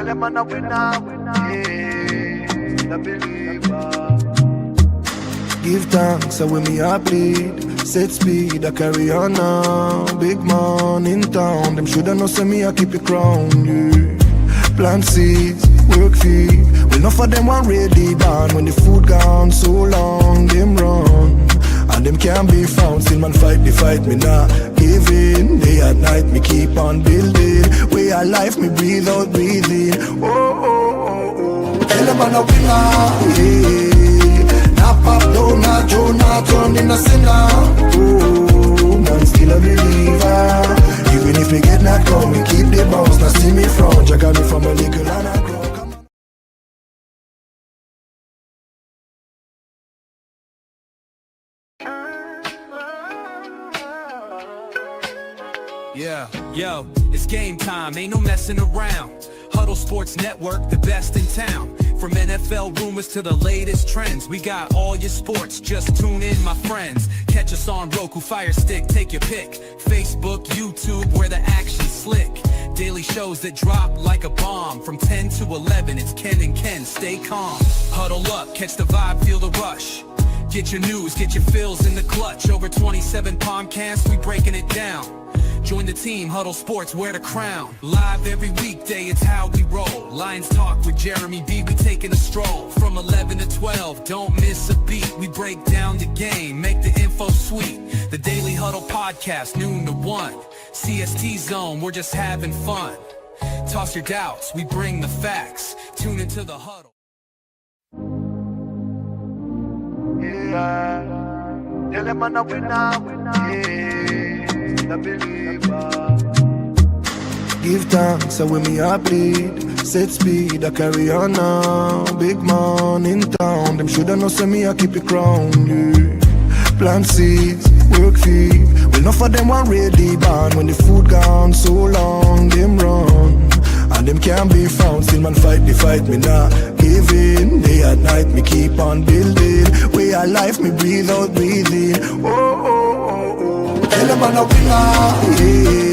Tell them I'm a winner, yeah, the believer. Give thanks, so when me I bleed. Set speed, I carry on now. Big man in town, them shoulda know say me I keep it crown, yeah. Plant seeds, work feed. Well, enough of them want ready born. When the food gone so long, them run. And them can't be found. Still man fight the fight, me not give in. Day and night, me keep on building. Way of life, me breathe out, breathing. Oh, oh, oh, oh. Tell them I'm a winner, yeah. Not pop down, not Joe, not turn in a sinner. Oh, man still a believer. Even if me get knocked down, me keep the bounce. Now see me front, you got me from a little and I grow. Yeah, yo, it's game time, ain't no messing around. Huddle Sports Network, the best in town. From NFL rumors to the latest trends, we got all your sports, just tune in, my friends. Catch us on Roku, Fire Stick, take your pick. Facebook, YouTube, where the action's slick. Daily shows that drop like a bomb. From 10 to 11, it's Ken and Ken, stay calm. Huddle up, catch the vibe, feel the rush. Get your news, get your fills in the clutch. Over 27 podcasts, we breaking it down. Join the team, Huddle Sports, wear the crown. Live every weekday, it's how we roll. Lions Talk with Jeremy B, we taking a stroll. From 11 to 12, don't miss a beat. We break down the game, make the info sweet. The Daily Huddle Podcast, noon to 1. CST Zone, we're just having fun. Toss your doubts, we bring the facts. Tune into the Huddle. Yeah, tell them I'm a winner, yeah, the believer. Give thanks, so when me I bleed. Set speed, I carry on now. Big man in town, them shoulda know say me I keep it crown, yeah. Plant seeds, work feed. Well, enough of them want ready born. When the food gone so long, them run. And them can't be found. Still man fight the fight, me not give in. Day and night, me keep on building. Way of life, me breathe out, breathing. Oh, oh, oh, oh. Tell them I'm a winner, yeah.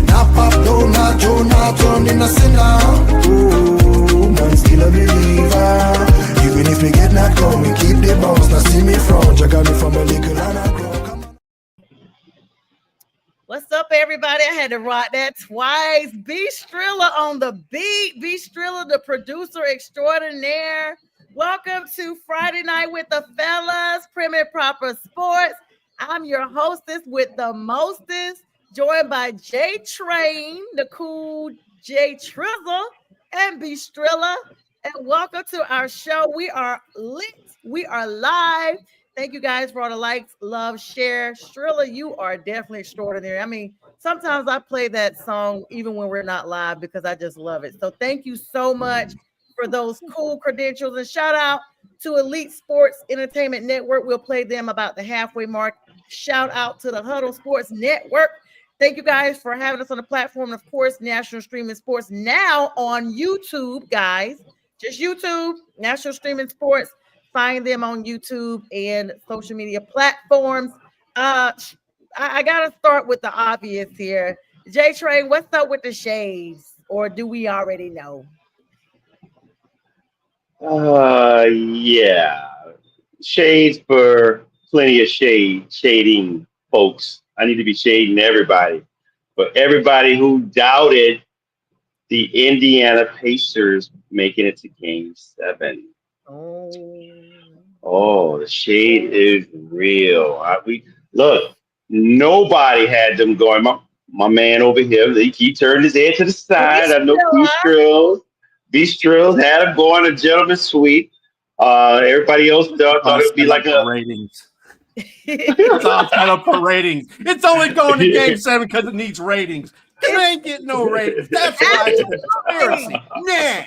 Not pop down, not Joe, not turn in a sinner. Oh, man still a believer. Even if me get knocked down, me keep the bounce. Now see me front, you got me from a little and I grow. What's up, everybody? I had to rock that twice. B. Striller on the beat. B. Striller, the producer extraordinaire. Welcome to Friday Night with the Fellas, Prim and Proper Sports. I'm your hostess with the mostest, joined by J Train, the cool J Trizzle, and B. Striller. And welcome to our show. We are lit. We are live. Thank you guys for all the likes, love, share. Strilla, you are definitely extraordinary. I mean, sometimes I play that song even when we're not live because I just love it. So thank you so much for those cool credentials. And shout out to Elite Sports Entertainment Network. We'll play them about the halfway mark. Shout out to the Huddle Sports Network. Thank you guys for having us on the platform. Of course, National Streaming Sports now on YouTube, guys. Just YouTube, National Streaming Sports. Find them on YouTube and social media platforms. I got to start with the obvious here. J Train, what's up with the shades? Or do we already know? Yeah. Shades for plenty of shading, folks. I need to be shading everybody. But everybody who doubted the Indiana Pacers making it to Game 7. Oh, the shade is real. Look, nobody had them going. My man over here, he turned his head to the side. I know B-Strills had him going a gentleman's suite. Everybody else thought it'd be like a ratings. It's all set up for ratings. It's only going to Game 7 because it needs ratings. It ain't getting no ratings. That's why it's a conspiracy. Nah.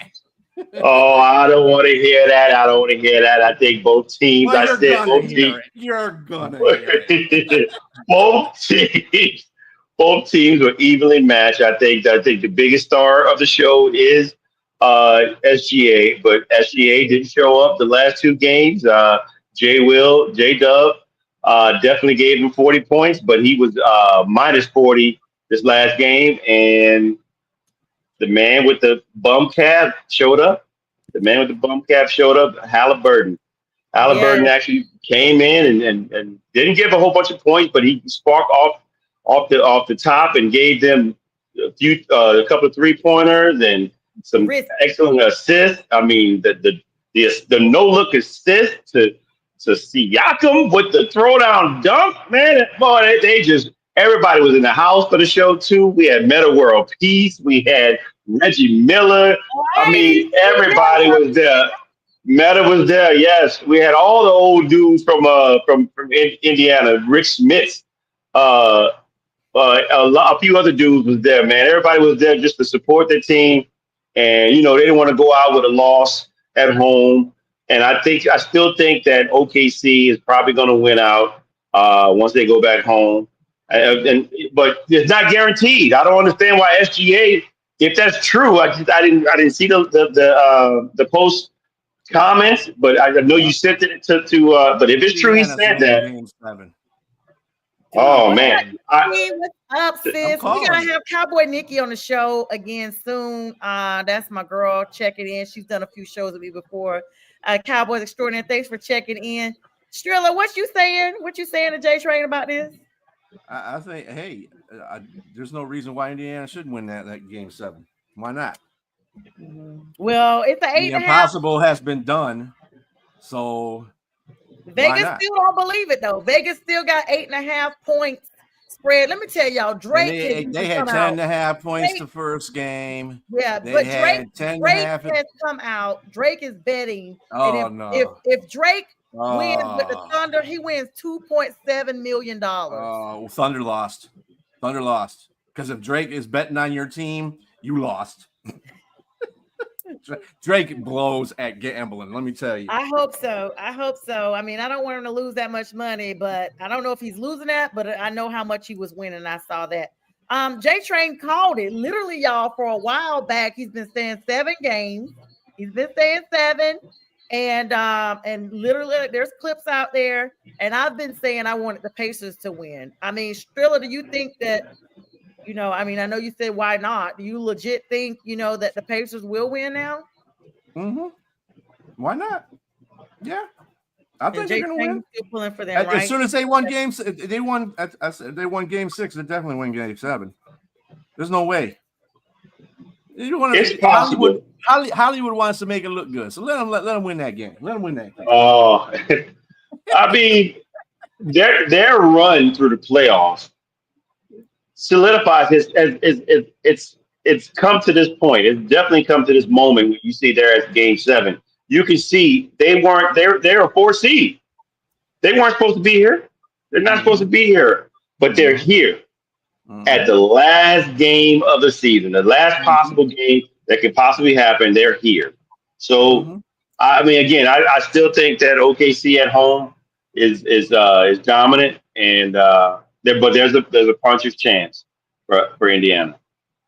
Oh, I don't want to hear that. I think both teams. Well, you're gonna hear it. both teams were evenly matched. I think the biggest star of the show is SGA, but SGA didn't show up the last two games. J-Dub definitely gave him 40 points, but he was minus 40 this last game, and the man with the bum cap showed up. The man with the bum cap showed up. Halliburton. Halliburton Yes. actually came in and didn't give a whole bunch of points, but he sparked off the top and gave them a couple of 3 pointers and some Risk. excellent assists. I mean, the no look assist to Siakam with the throwdown dunk, man. Boy, they just everybody was in the house for the show too. We had Meta World Peace. We had Reggie Miller. I mean, everybody was there. Meta was there. Yes, we had all the old dudes from Indiana. Rich Smith, uh, a few other dudes was there. Man, everybody was there just to support their team, and they didn't want to go out with a loss at home. And I still think that OKC is probably going to win out once they go back home. But it's not guaranteed. I don't understand why SGA. If that's true, I didn't see the post comments, but I know you sent it to. But if it's true, he said that. Game 7. Oh man, Hey, what's up, sis? We calling. gotta have Cowboy Nikki on the show again soon. That's my girl checking in. She's done a few shows with me before. Cowboys Extraordinary. Thanks for checking in. Strilla, what you saying? What you saying to J Train about this? I think, hey, there's no reason why Indiana shouldn't win that game 7. Why not? Well, it's an 8.5. The impossible has been done, so Vegas still don't believe it though. Vegas still got 8.5 points spread. Let me tell y'all, Drake. They had 10.5 points the first game. Yeah, they but had Drake has come out. Drake is betting. Oh and no! If Drake wins with the Thunder, he wins $2.7 million. Oh, Thunder lost. Thunder lost because if Drake is betting on your team, you lost. Drake blows at gambling. Let me tell you. I hope so. I mean, I don't want him to lose that much money, but I don't know if he's losing that. But I know how much he was winning. I saw that. J Train called it literally, y'all. For a while back, he's been saying 7 games. He's been saying 7, and literally, there's clips out there. And I've been saying I wanted the Pacers to win. I mean, Strilla, do you think that? I mean, I know you said why not. Do you legit think, that the Pacers will win now? Mm-hmm. Why not? Yeah. I think they're going to win. Still pulling for them, right? As soon as they won games, they won game 6. They definitely win game 7. There's no way. It's possible. Hollywood wants to make it look good. So let them win that game. Let them win that game. Oh, I mean, their run through the playoffs solidifies it's come to this point. It's definitely come to this moment when you see there at game 7. You can see they're a 4 seed. They weren't supposed to be here. They're not supposed to be here, but they're here at the last game of the season, the last possible game that could possibly happen. They're here. So I mean, again, I still think that OKC at home is dominant, and but there's a puncher's chance for Indiana,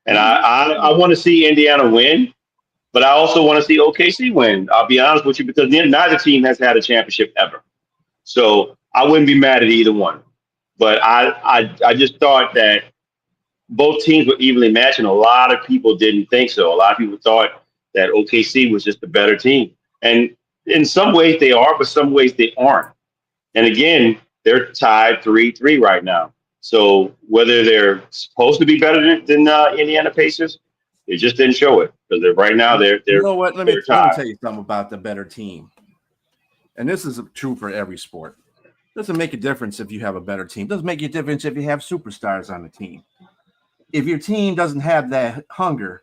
and I want to see Indiana win, but I also want to see OKC win. I'll be honest with you, because neither team has had a championship ever, so I wouldn't be mad at either one. But I just thought that both teams were evenly matched, and a lot of people didn't think so. A lot of people thought that OKC was just the better team, and in some ways they are, but some ways they aren't. And again, they're tied 3-3 right now. So whether they're supposed to be better than Indiana Pacers, they just didn't show it, because right now they're. You know what? Let me tell you something about the better team. And this is true for every sport. Doesn't make a difference if you have a better team. Doesn't make a difference if you have superstars on the team. If your team doesn't have that hunger,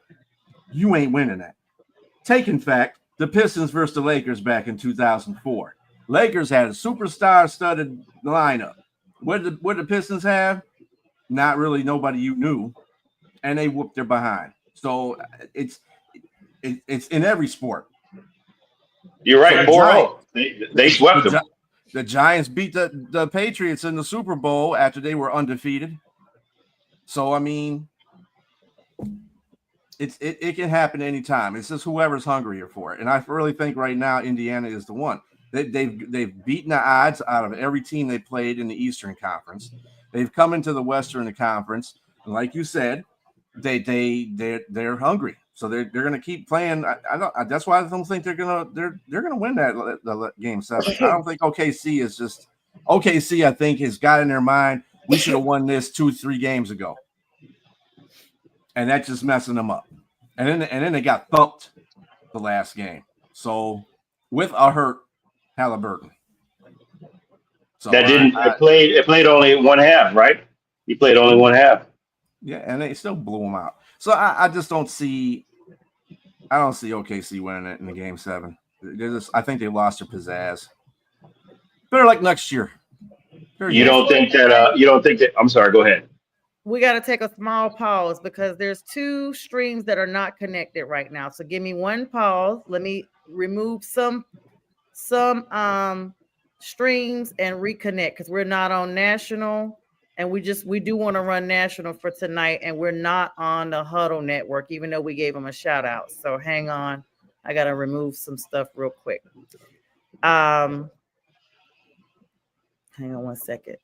you ain't winning that. Take, in fact, the Pistons versus the Lakers back in 2004. Lakers had a superstar-studded lineup. What did the Pistons have? Not really nobody you knew, and they whooped their behind. So it's in every sport. You're right, so they swept them. The Giants beat the Patriots in the Super Bowl after they were undefeated. So I mean, it can happen anytime. It's just whoever's hungrier for it. And I really think right now Indiana is the one. They've beaten the odds out of every team they played in the Eastern Conference. They've come into the Western Conference, and like you said, they're hungry, so they're going to keep playing. That's why I don't think they're gonna win the game 7. I don't think OKC is just OKC. I think has got in their mind we should have won this 2-3 games ago, and that's just messing them up. And then they got thumped the last game. So with a hurt Halliburton. So that didn't it played only one half, right? He played only one half. Yeah, and they still blew him out. So I just don't see OKC winning it in the game 7. I think they lost their pizzazz. Better like next year. You don't think that I'm sorry, go ahead. We got to take a small pause because there's 2 streams that are not connected right now. So give me one pause. Let me remove some streams and reconnect because we're not on national, and we do want to run national for tonight, and we're not on the Huddle Network, even though we gave them a shout out. So hang on, I got to remove some stuff real quick. Hang on one second.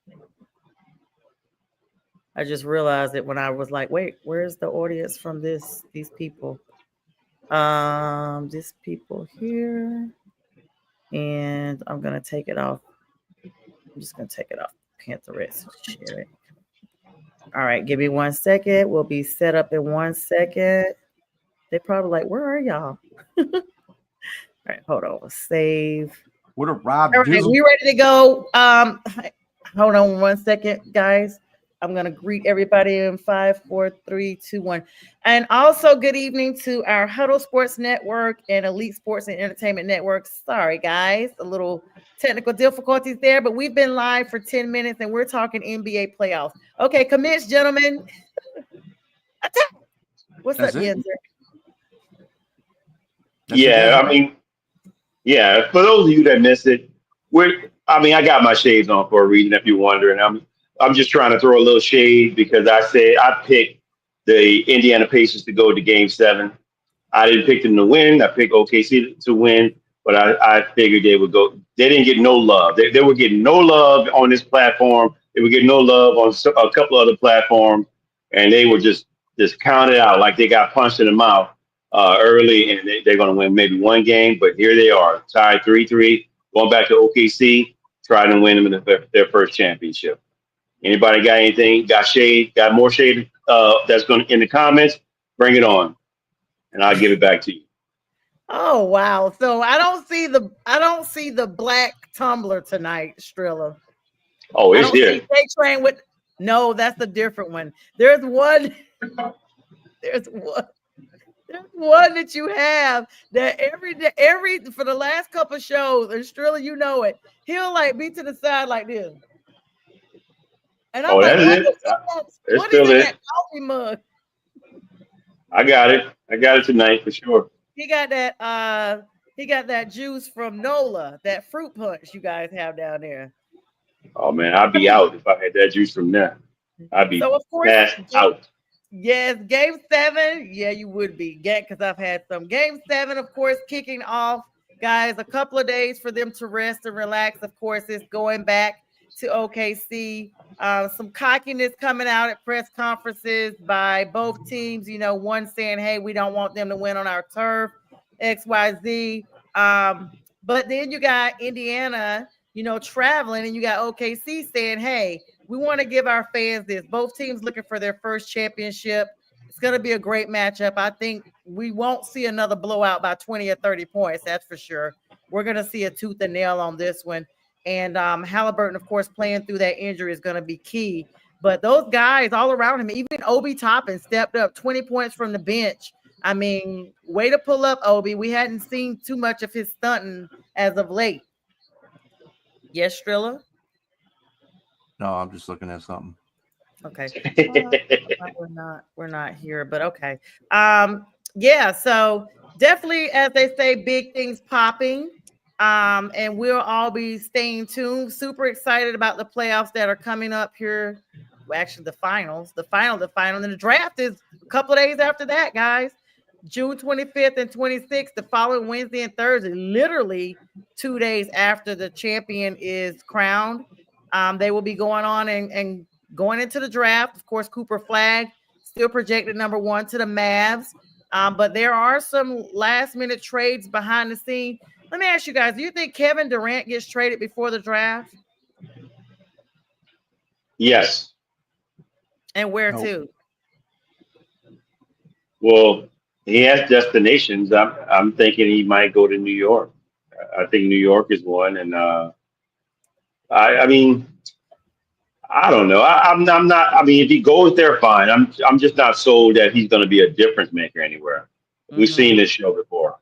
I just realized it when I was like, wait, where's the audience from these people? These people here. And I'm going to take it off. I'm just going to take it off. Pinterest. Share it. All right. Give me 1 second. We'll be set up in 1 second. They probably like, where are y'all? All right. Hold on. Save. What a Rob. All right. We ready to go. Hold on 1 second, guys. I'm going to greet everybody in 5, 4, 3, 2, 1. And also good evening to our Huddle Sports Network and Elite Sports and Entertainment Network. Sorry, guys, a little technical difficulties there, but we've been live for 10 minutes and we're talking NBA playoffs. Okay, commence, gentlemen. What's That's up, Jens? Yeah, I mean, yeah, for those of you that missed it, I got my shades on for a reason, if you're wondering. I'm just trying to throw a little shade because I picked the Indiana Pacers to go to game 7. I didn't pick them to win. I picked OKC to win, but I figured they would go. They didn't get no love. They were getting no love on this platform. They were getting no love on a couple other platforms, and they were just counted out like they got punched in the mouth early, and they're going to win maybe one game. But here they are, tied 3-3, going back to OKC, trying to win them in their first championship. Anybody got anything? Got shade? Got more shade? That's going in the comments. Bring it on, and I'll give it back to you. Oh wow! So I don't see the black tumbler tonight, Strilla. Oh, it's here. Train with no, that's a different one. There's one. There's one that you have that every for the last couple of shows, and Strilla, you know it. He'll like be to the side like this. And I'm like, what is in that coffee mug? I got it tonight for sure. He got that juice from NOLA, that fruit punch you guys have down there. Oh man, I'd be out if I had that juice from there. I'd be passed out. Yes, game 7. Yeah, you would be. Because I've had some. Game 7, of course, kicking off, guys, a couple of days for them to rest and relax. Of course, it's going back to OKC. Some cockiness coming out at press conferences by both teams. You know, one saying, hey, we don't want them to win on our turf, XYZ. But then you got Indiana, traveling, and you got OKC saying, hey, we want to give our fans this. Both teams looking for their first championship. It's going to be a great matchup. I think we won't see another blowout by 20 or 30 points. That's for sure. We're going to see a tooth and nail on this one. And Halliburton, of course, playing through that injury is going to be key. But those guys all around him, even Obi Toppin stepped up 20 points from the bench. I mean, way to pull up, Obi. We hadn't seen too much of his stunting as of late. Yes, Strilla? No, I'm just looking at something. Okay. We're not here, but okay. Yeah, so definitely, as they say, big things popping. And we'll all be staying tuned. Super excited about the playoffs that are coming up here. Well, actually, the final. And the draft is a couple of days after that, guys. June 25th and 26th, the following Wednesday and Thursday, literally 2 days after the champion is crowned. They will be going on and going into the draft. Of course, Cooper Flagg still projected number 1 to the Mavs. But there are some last-minute trades behind the scene. Let me ask you guys, do you think Kevin Durant gets traded before the draft? Yes. And where to? Well, he has destinations. I'm thinking he might go to New York. I think New York is one, and I mean, I don't know. I'm not. I mean, if he goes there, fine. I'm just not sold that he's going to be a difference maker anywhere. We've seen this show before.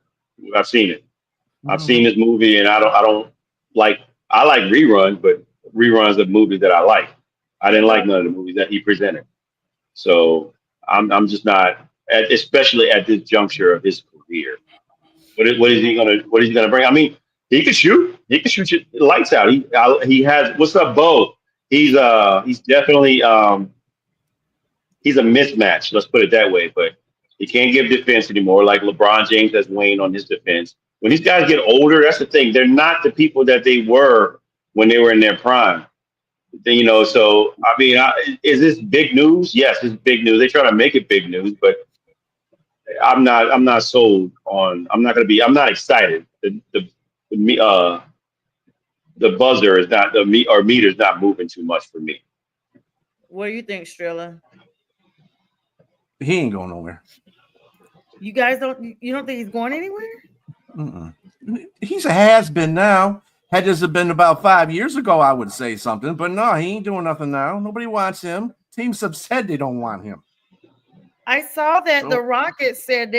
I've seen it. I've seen this movie, and I don't like. I like reruns, but reruns of movies that I like. I didn't like none of the movies that he presented. So I'm just not, especially at this juncture of his career. What is he gonna bring? I mean, he can shoot. He can shoot your lights out. He has. What's up, Bo? He's definitely he's a mismatch. Let's put it that way. But he can't give defense anymore. Like LeBron James has waned on his defense. When these guys get older, that's the thing. They're not the people that they were when they were in their prime. You know, so I mean, is this big news? Yes, it's big news. They try to make it big news, but I'm not. I'm not sold on. I'm not going to be. I'm not excited. The buzzer is not or meter's not moving too much for me. What do you think, Strilla? He ain't going nowhere. You guys don't. You don't think he's going anywhere? He's a has-been now. Had this have been about 5 years ago, I would say something, but no, he ain't doing nothing now. Nobody wants him. Teams have said they don't want him. I saw that the Rockets said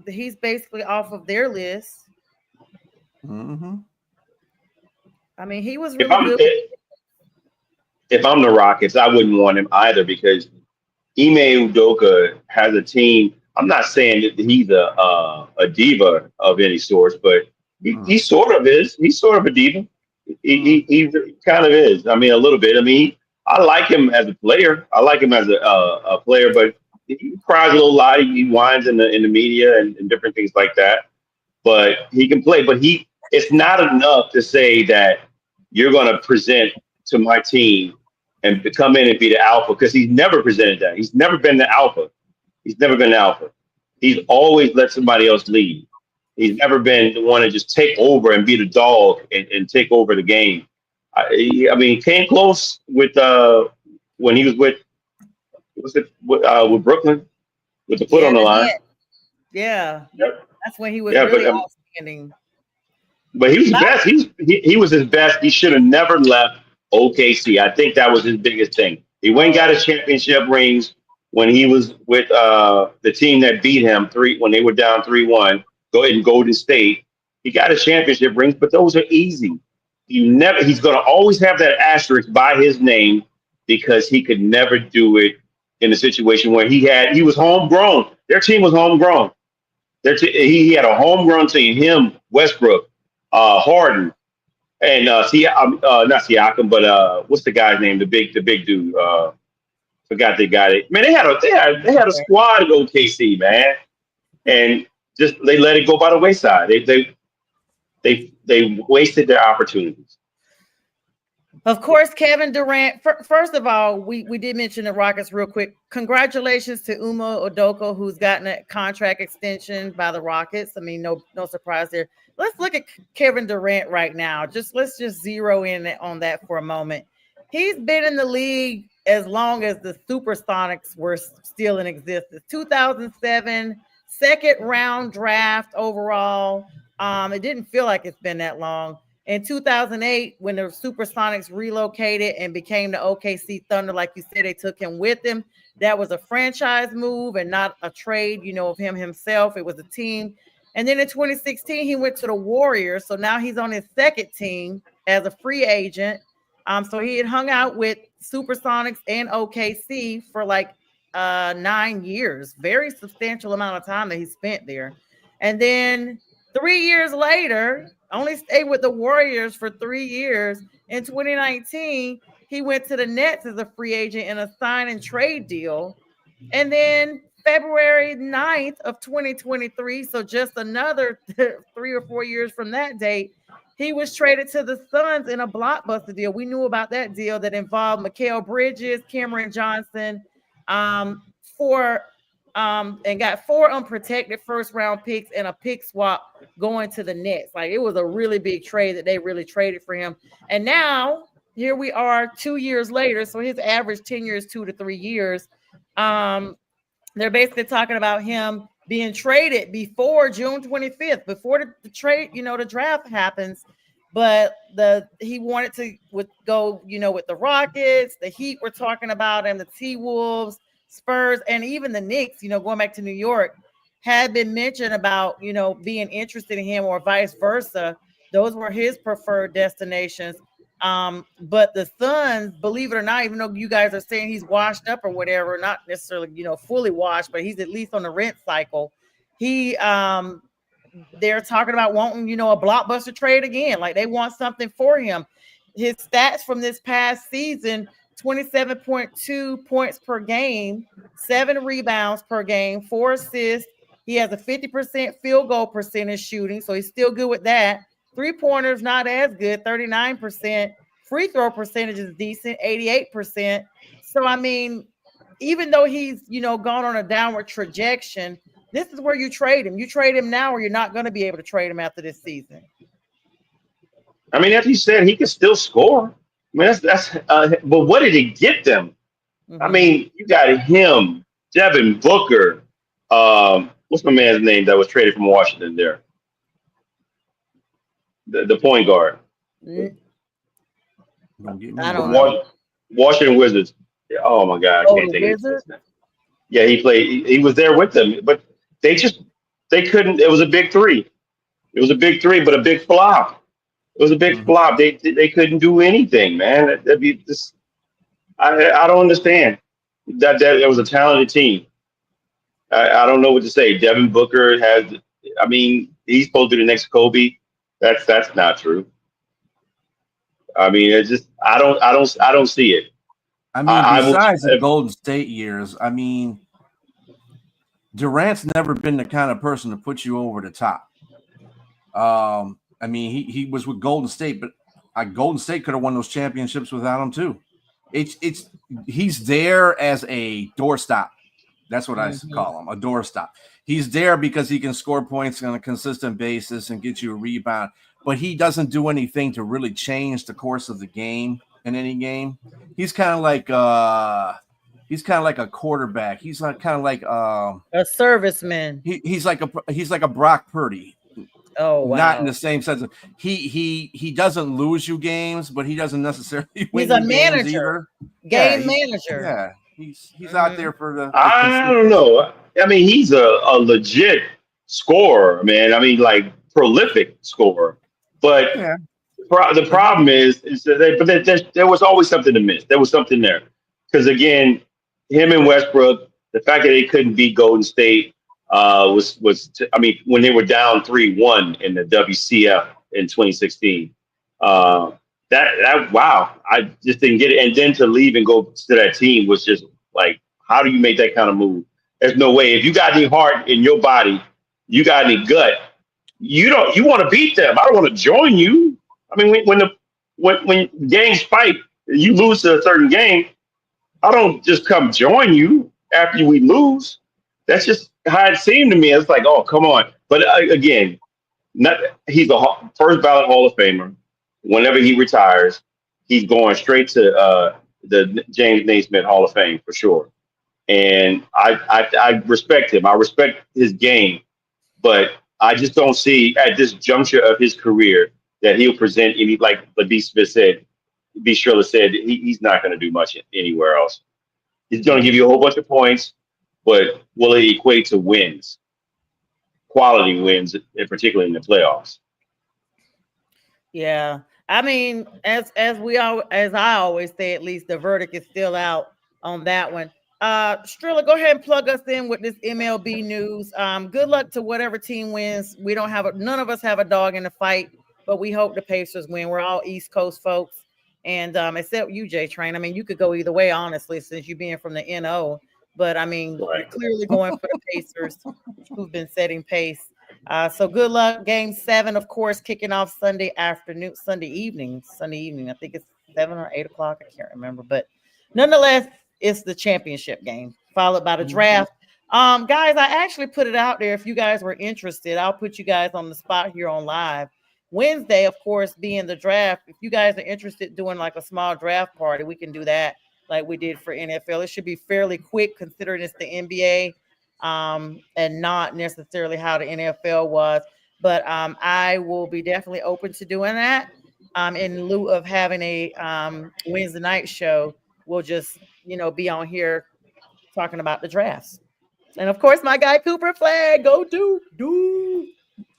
he's basically off of their list. I mean, he was really good. If I'm the Rockets, I wouldn't want him either because Ime Udoka has a team. I'm not saying that he's a diva of any sort, but he sort of is. He's sort of a diva. He kind of is. I mean, a little bit. I mean, I like him as a player. I like him as a player, but he cries a little lot. He whines in the media and different things like that. But he can play. But it's not enough to say that you're going to present to my team and to come in and be the alpha because he's never presented that. He's never been the alpha. He's never been the alpha. He's always let somebody else lead. He's never been the one to just take over and be the dog and take over the game. I mean, he came close with when he was with Brooklyn with the foot on the line. Yeah, yep. That's when he was really outstanding. But he was best. He was his best. He should have never left OKC. I think that was his biggest thing. He went and got his championship rings when he was with the team that beat him when they were down 3-1. Go in Golden State. He got his championship rings, but those are easy. He's going to always have that asterisk by his name because he could never do it in a situation where he was homegrown. Their team was homegrown. He had a homegrown team. Him, Westbrook, Harden, and not Siakam, but what's the guy's name? The big dude. Forgot the guy. Man, they had a squad at OKC, man, and just they let it go by the wayside. They wasted their opportunities. Of course, Kevin Durant. First of all, we did mention the Rockets real quick. Congratulations to Uma Udoka, who's gotten a contract extension by the Rockets. I mean, no surprise there. Let's look at Kevin Durant right now. Let's just zero in on that for a moment. He's been in the league as long as the Supersonics were still in existence. 2007, second round draft overall. It didn't feel like it's been that long. In 2008, when the Supersonics relocated and became the OKC Thunder, like you said, they took him with them. That was a franchise move and not a trade, of him himself. It was a team. And then in 2016, he went to the Warriors. So now he's on his second team as a free agent. So he had hung out with Supersonics and OKC for 9 years, very substantial amount of time that he spent there. And then 3 years later, only stayed with the Warriors for 3 years. In 2019, he went to the Nets as a free agent in a sign and trade deal. And then February 9th of 2023, so just another 3 or 4 years from that date, he was traded to the Suns in a blockbuster deal. We knew about that deal that involved Mikal Bridges, Cameron Johnson, for and got 4 unprotected first round picks and a pick swap going to the Nets. Like, it was a really big trade that they really traded for him. And now here we are 2 years later. So his average tenure is 2 to 3 years. They're basically talking about him being traded before June 25th, before the trade, the draft happens. But he wanted to go, with the Rockets, the Heat we're talking about, and the T-Wolves, Spurs, and even the Knicks, going back to New York, had been mentioned about, being interested in him or vice versa. Those were his preferred destinations. But the Suns, believe it or not, even though you guys are saying he's washed up or whatever, not necessarily, fully washed, but he's at least on the rent cycle. They're talking about wanting, a blockbuster trade again. Like, they want something for him. His stats from this past season, 27.2 points per game, 7 rebounds per game, 4 assists. He has a 50% field goal percentage shooting, so he's still good with that. 3-pointers, not as good, 39%. Free throw percentage is decent, 88%. So, I mean, even though he's, gone on a downward trajectory, this is where you trade him. You trade him now, or you're not going to be able to trade him after this season. I mean, as you said, he can still score. I mean, but what did he get them? Mm-hmm. I mean, you got him, Devin Booker. What's my man's name that was traded from Washington there? The point guard. I don't know. Washington Wizards. Oh my God, I can't think of his name. Yeah, he played. He was there with them, but they couldn't. It was a big three. It was a big three, but a big flop. It was a big flop. They couldn't do anything, man. That'd be just. I don't understand. That was a talented team. I don't know what to say. Devin Booker has. I mean, he's supposed to be the next Kobe. That's not true. I mean, it's just I don't see it. I mean, besides the Golden State years, I mean, Durant's never been the kind of person to put you over the top. I mean, he was with Golden State, but Golden State could have won those championships without him too. He's there as a doorstop. That's what I call him, a doorstop. He's there because he can score points on a consistent basis and get you a rebound, but he doesn't do anything to really change the course of the game in any game. He's kind of like a quarterback. He's like kind of like a serviceman. He's like a Brock Purdy. Oh, wow. Not in the same sense of he doesn't lose you games, but he doesn't necessarily win. He's a manager, game manager. Yeah, he's out there for the. I don't know. I mean, he's a legit scorer, man. I mean, like prolific scorer. But the problem is that there was always something to miss. There was something there because again, him and Westbrook, the fact that they couldn't beat Golden State. I mean, when they were down 3-1 in the WCF in 2016, wow, I just didn't get it. And then to leave and go to that team was just like, how do you make that kind of move? There's no way. If you got any heart in your body, you got any gut, you want to beat them. I don't want to join you. I mean, when games fight, you lose to a certain game. I don't just come join you after we lose. That's just how it seemed to me. It's like, oh, come on. But again, he's a first ballot Hall of Famer. Whenever he retires, he's going straight to the James Naismith Hall of Fame for sure. And I respect him. I respect his game. But I just don't see at this juncture of his career that he'll present any, like B. Striller said, he's not going to do much anywhere else. He's going to give you a whole bunch of points. But will it equate to wins, quality wins, particularly in the playoffs? Yeah, I mean, as I always say, at least the verdict is still out on that one. Strilla, go ahead and plug us in with this MLB news. Good luck to whatever team wins. We don't have none of us have a dog in the fight, but we hope the Pacers win. We're all East Coast folks, and except you, J Train. I mean, you could go either way, honestly, since you being from the NO. But I mean, You're clearly going for the Pacers, who've been setting pace. So good luck. Game 7, of course, kicking off Sunday evening. I think it's 7 or 8 o'clock. I can't remember. But nonetheless, it's the championship game, followed by the draft. Guys, I actually put it out there. If you guys were interested, I'll put you guys on the spot here on live. Wednesday, of course, being the draft. If you guys are interested doing like a small draft party, we can do that like we did for NFL. It should be fairly quick considering it's the NBA and not necessarily how the NFL was. But I will be definitely open to doing that. In lieu of having a Wednesday night show, we'll just, be on here talking about the drafts. And of course, my guy Cooper Flag, go do.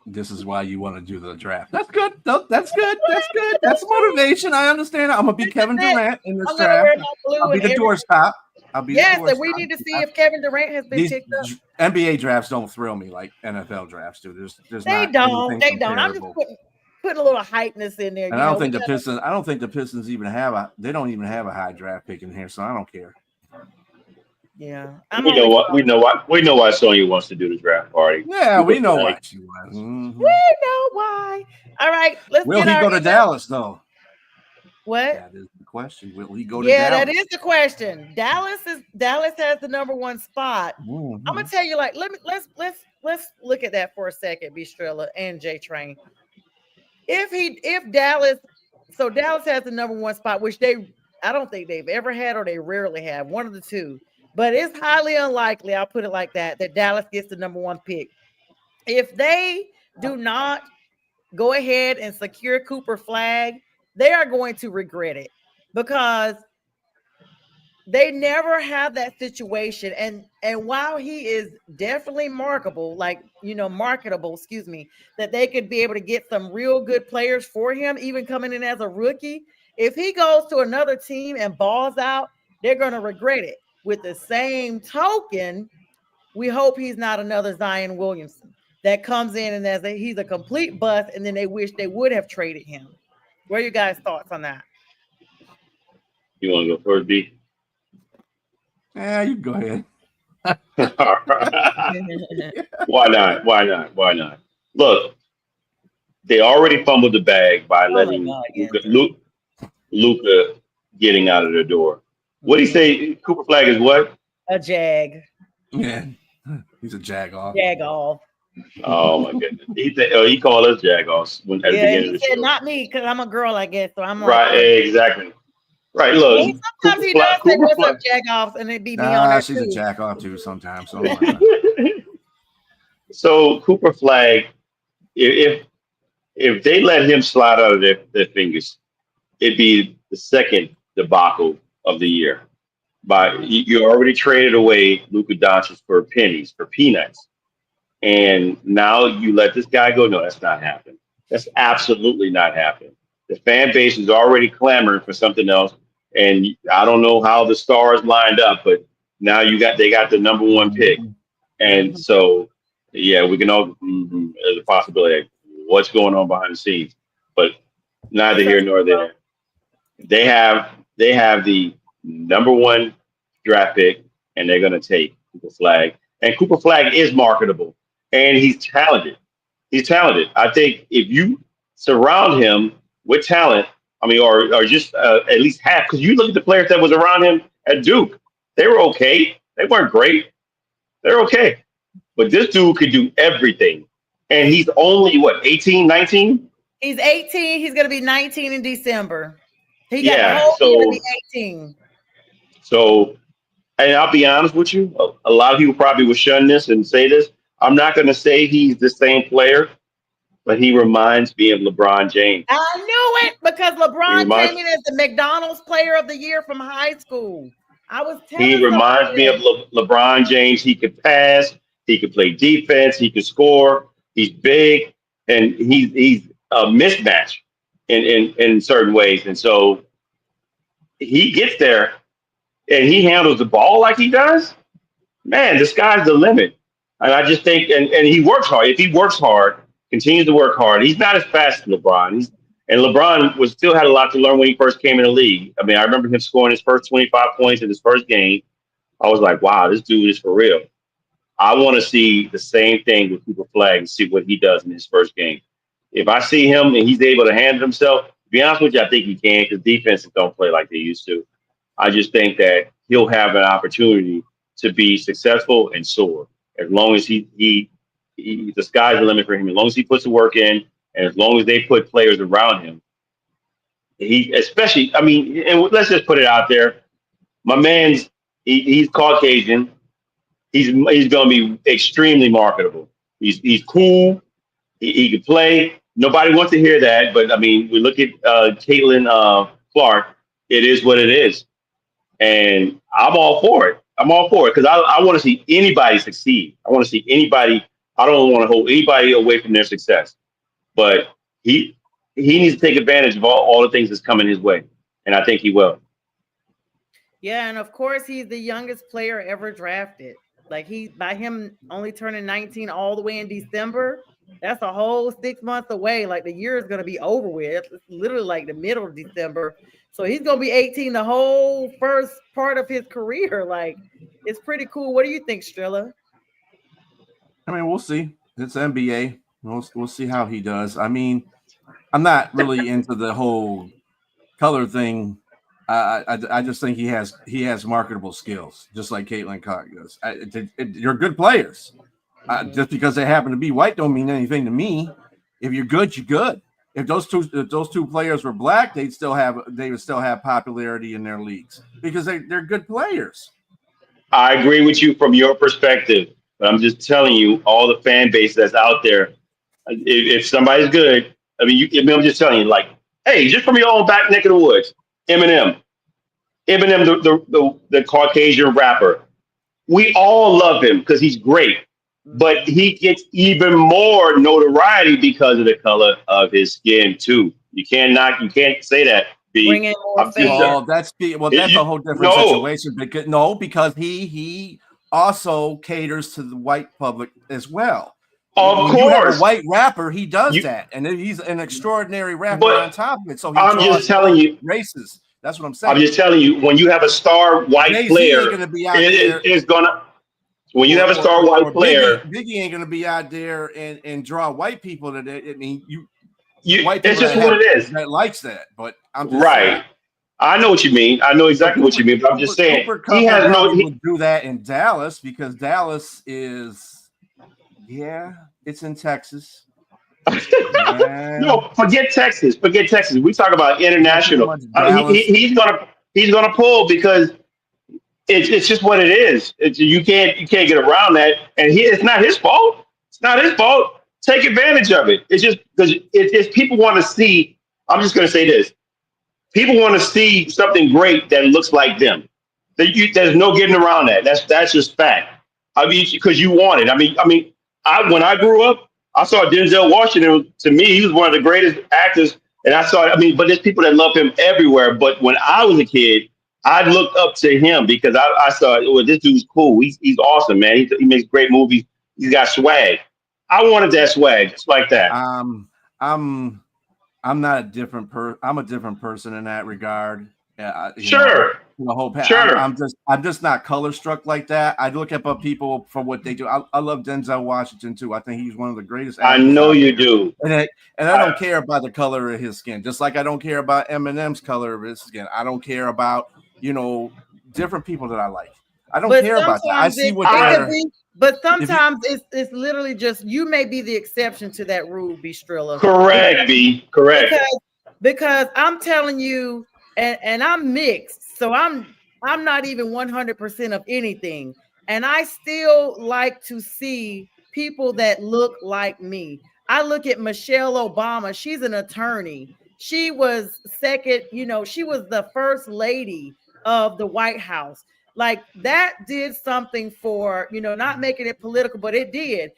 This is why you want to do the draft. That's good. No, that's good. That's good. That's motivation. I understand. I'm gonna be Kevin Durant in this draft. I'll be the doorstop. Yes, and we need to see if Kevin Durant has been picked up. NBA drafts don't thrill me like NFL drafts do. They don't. I'm just putting a little hypeness in there. And I don't think the Pistons even have they don't even have a high draft pick in here, so I don't care. Yeah, we know why Sonya wants to do the draft party. Yeah, we know why she wants. Mm-hmm. We know why. All right, Will he go to Dallas though? What? That is the question. Will he go to Dallas? Yeah, that is the question. Dallas has the number one spot. Mm-hmm. I'm gonna tell you, like, let's look at that for a second, B. Strilla and J Train. If Dallas has the number one spot, which I don't think they've ever had, or they rarely have, one of the two. But it's highly unlikely, I'll put it like that Dallas gets the number one pick. If they do not go ahead and secure Cooper Flag, they are going to regret it because they never have that situation. And while he is definitely marketable, that they could be able to get some real good players for him, even coming in as a rookie. If he goes to another team and balls out, they're going to regret it. With the same token, we hope he's not another Zion Williamson that comes in and he's a complete bust, and then they wish they would have traded him. What are you guys' thoughts on that? You want to go first, B? Yeah, you go ahead. Why not? Look, they already fumbled the bag by letting Luka getting out of their door. What do you say? Cooper Flag is what? A jag. Yeah, he's a jag-off. Jag-off. Oh my goodness! He called us jag-offs at the beginning of the show. Not me, because I'm a girl, I guess. So I'm right. Exactly. Right. Look. Sometimes he does say what's up, jag-offs, and it be me on there she's a jag-off too sometimes. So, so Cooper Flag, if they let him slide out of their fingers, it'd be the second debacle of the year. But you already traded away Luka Doncic for pennies, for peanuts, and now you let this guy go. No, that's not happening. That's absolutely not happening. The fan base is already clamoring for something else, and I don't know how the stars lined up, but now they got the number one pick, and so yeah, we can all there's a possibility of what's going on behind the scenes, but neither here nor there. They have the number one draft pick, and they're going to take Cooper Flag. And Cooper Flag is marketable, and he's talented. I think if you surround him with talent, or just at least half, because you look at the players that was around him at Duke, they were okay. They weren't great. They're okay. But this dude could do everything. And he's only, 18, 19? He's 18. He's going to be 19 in December. He got the whole year to be 18. So, and I'll be honest with you, a lot of people probably will shun this and say this. I'm not going to say he's the same player, but he reminds me of LeBron James. I knew it because LeBron came in as the McDonald's Player of the Year from high school. He reminds me of LeBron James. He could pass. He could play defense. He could score. He's big, and he's a mismatch in certain ways. And so he gets there, and he handles the ball like he does. Man, the sky's the limit. And I just think, and he works hard. If he works hard, continues to work hard, he's not as fast as LeBron. And LeBron still had a lot to learn when he first came in the league. I mean, I remember him scoring his first 25 points in his first game. I was like, wow, this dude is for real. I want to see the same thing with Cooper Flag and see what he does in his first game. If I see him and he's able to handle himself, to be honest with you, I think he can, because defenses don't play like they used to. I just think that he'll have an opportunity to be successful and soar as long as he the sky's the limit for him. As long as he puts the work in, and as long as they put players around him, he especially. I mean, and let's just put it out there. My man's he's Caucasian. He's going to be extremely marketable. He's cool. He can play. Nobody wants to hear that, but I mean, we look at Caitlin Clark. It is what it is, and I'm all for it. I'm all for it because I want to see anybody succeed. I want to see anybody. I don't want to hold anybody away from their success, but he he needs to take advantage of all the things that's coming his way, and I think he will. Yeah, and of course he's the youngest player ever drafted. Like he by him only turning 19 all the way in December, that's a whole 6 months away. Like the year is gonna be over with. It's literally like the middle of December. So he's gonna be 18 the whole first part of his career. Like it's pretty cool. What do you think, Strilla? I mean, we'll see. It's NBA. We'll see how he does. I mean, I'm not really into the whole color thing. I just think he has marketable skills, just like Caitlin Clark does. You're good players. Just because they happen to be white don't mean anything to me. If you're good, you're good. If those two players were black, they would still have popularity in their leagues because they're good players. I agree with you from your perspective, but I'm just telling you, all the fan base that's out there, if somebody's good, I mean, I'm just telling you, like, hey, just from your own back neck of the woods, Eminem, Eminem, the Caucasian rapper, we all love him because he's great, but he gets even more notoriety because of the color of his skin too. You can't say that. Bring in more fans. That's a whole different situation. Because he also caters to the white public as well. Of when course, you have a white rapper, he does that, and he's an extraordinary rapper on top of it. So I'm just telling you, races. That's what I'm saying. I'm just telling you, when you have a star white player, it's gonna. When you have a star white player, Biggie ain't gonna be out there and draw white people to that. I mean, it's just what it is. That likes that, but I'm just right. saying. I know what you mean. I know exactly what you mean. But I'm just saying he has would do that in Dallas because Dallas is, it's in Texas. No, forget Texas. Forget Texas. We talk about international. He's gonna pull because it's just what it is. You can't get around that. And it's not his fault. It's not his fault. Take advantage of it. It's just because it's people want to see. I'm just gonna say this. People want to see something great that looks like them. There's no getting around that. That's just fact. I mean, because you want it. I mean, when I grew up, I saw Denzel Washington. To me, he was one of the greatest actors. And but there's people that love him everywhere. But when I was a kid, I looked up to him because I saw, this dude's cool. He's awesome, man. He makes great movies. He's got swag. I wanted that swag, just like that. I'm not a different I'm a different person in that regard. Sure. Sure. I'm just not color struck like that. I look at people for what they do. I love Denzel Washington too. I think he's one of the greatest actors. I know you do. And I don't care about the color of his skin. Just like I don't care about Eminem's color of his skin. I don't care about, different people that I like. I don't care about that. I see what they're. But sometimes it's literally just you may be the exception to that rule, B. Strilla. Correct, B. Correct. Because I'm telling you, and I'm mixed, so I'm not even 100% of anything, and I still like to see people that look like me. I look at Michelle Obama. She's an attorney. She was she was the first lady of the White House. Like that did something for, not making it political, but it did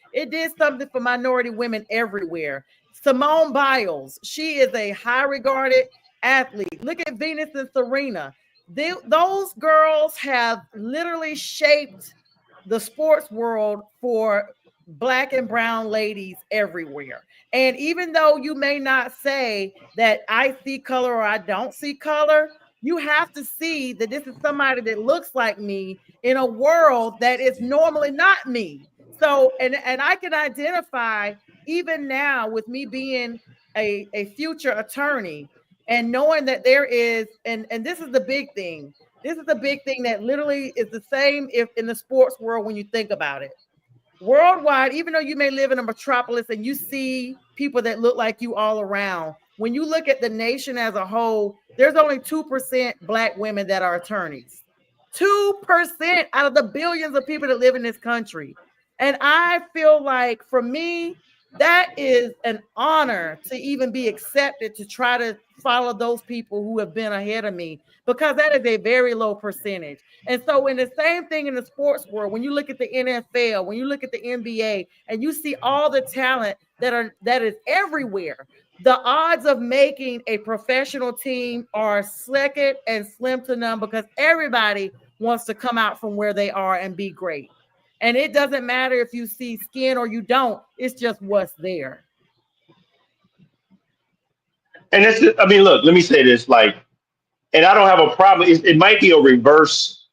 something for minority women everywhere. Simone Biles, she is a high regarded athlete. Look at Venus and Serena. Those girls have literally shaped the sports world for Black and brown ladies everywhere. And even though you may not say that I see color or I don't see color, you have to see that this is somebody that looks like me in a world that is normally not me. So, and I can identify even now with me being a future attorney and knowing that there is, and this is the big thing, This is a big thing that literally is the same if in the sports world when you think about it. Worldwide, even though you may live in a metropolis and you see people that look like you all around, when you look at the nation as a whole, there's only 2% Black women that are attorneys. 2% out of the billions of people that live in this country. And I feel like for me, that is an honor to even be accepted to try to follow those people who have been ahead of me, because that is a very low percentage. And so, in the same thing in the sports world, when you look at the NFL, when you look at the NBA, and you see all the talent that is everywhere, the odds of making a professional team are second and slim to none, because everybody wants to come out from where they are and be great. And it doesn't matter if you see skin or you don't, it's just what's there. And that's, I mean, look, let me say this, like, and I don't have a problem. It might be a reverse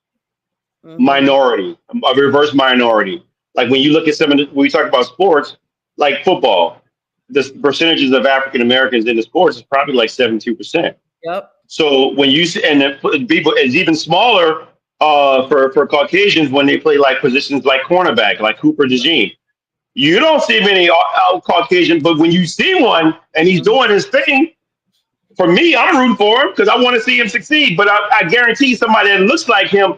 minority, a reverse minority. Like when you look at when we talk about sports, like football, the percentages of African Americans in the sports is probably like 72%. Yep. So when you see, and the people is even smaller for Caucasians when they play like positions like cornerback, like Cooper DeJean. You don't see many out Caucasian, but when you see one and he's doing his thing, for me, I'm rooting for him because I want to see him succeed. But I guarantee somebody that looks like him,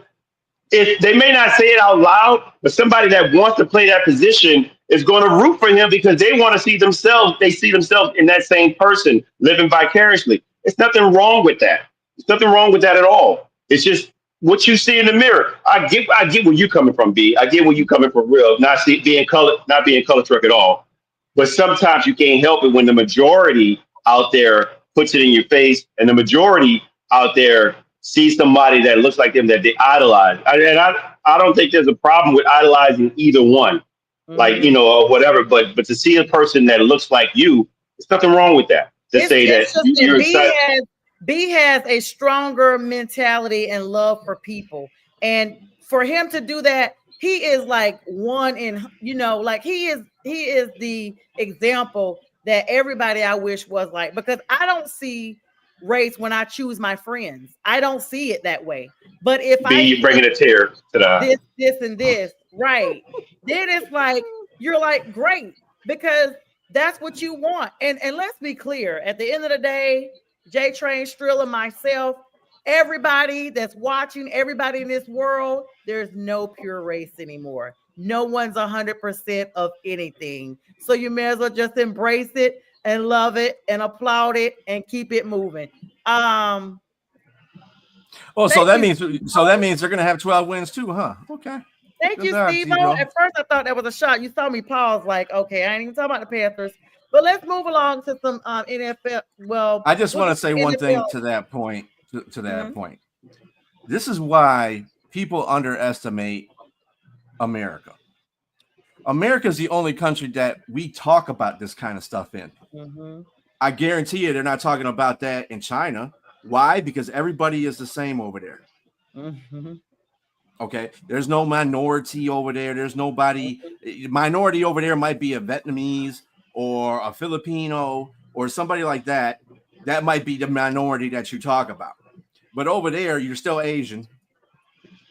if they may not say it out loud, but somebody that wants to play that position is going to root for him because they want to see themselves. They see themselves in that same person living vicariously. It's nothing wrong with that. There's nothing wrong with that at all. It's just what you see in the mirror. I get where you coming from, B. I get where you coming from, real. Not being color truck at all. But sometimes you can't help it when the majority out there puts it in your face, and the majority out there sees somebody that looks like them that they idolize. I don't think there's a problem with idolizing either one, like, you know, or whatever. But to see a person that looks like you, there's nothing wrong with that. You're excited. B has a stronger mentality and love for people. And for him to do that, he is like one in, you know, like he is the example that everybody I wish was like, because I don't see race when I choose my friends. I don't see it that way. But if you bringing a tear to the this and this, right, then it's like you're like great, because that's what you want. And let's be clear, at the end of the day, J Train, Strilla, myself, everybody that's watching, everybody in this world, there's no pure race anymore. No one's 100% of anything. So you may as well just embrace it and love it and applaud it and keep it moving. Well, so that means they're going to have 12 wins too, huh? Okay. Thank you, Steve. At first, I thought that was a shot. You saw me pause, like, okay, I ain't even talking about the Panthers. But let's move along to some NFL. Well, I just want to say one thing to that point. To that point, this is why people underestimate America. America is the only country that we talk about this kind of stuff in. I guarantee you, they're not talking about that in China. Why? Because everybody is the same over there. Okay, there's no minority over there. There's nobody. Minority over there might be a Vietnamese or a Filipino or somebody like that. That might be the minority that you talk about. But over there, you're still Asian,